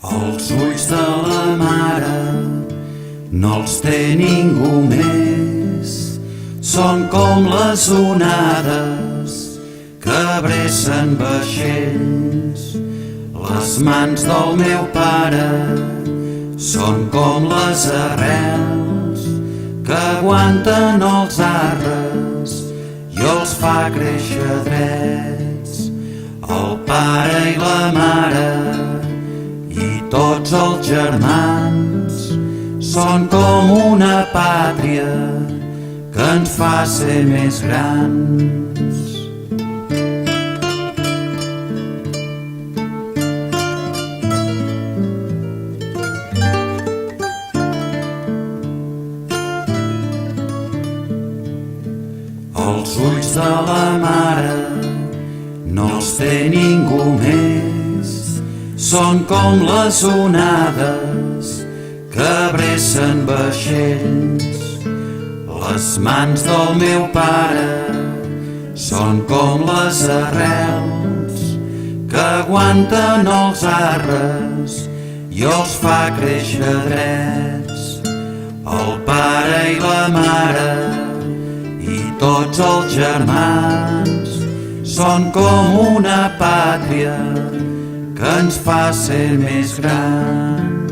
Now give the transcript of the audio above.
Els ulls de la mare no els té ningú més, són com les onades que abrecen vaixells. Les mans del meu pare són com les arrels que aguanten els arbres i els fa créixer drets. El pare i la mare i tots els germans són com una pàtria que ens fa ser més grans. Els ulls de la mare no els té ningú més, són com les onades que abrecen vaixells. Les mans del meu pare són com les arrels que aguanten els arbres i els fa créixer drets. El pare i la mare i tots els germans són com una pàtria que ens fa ser més grans.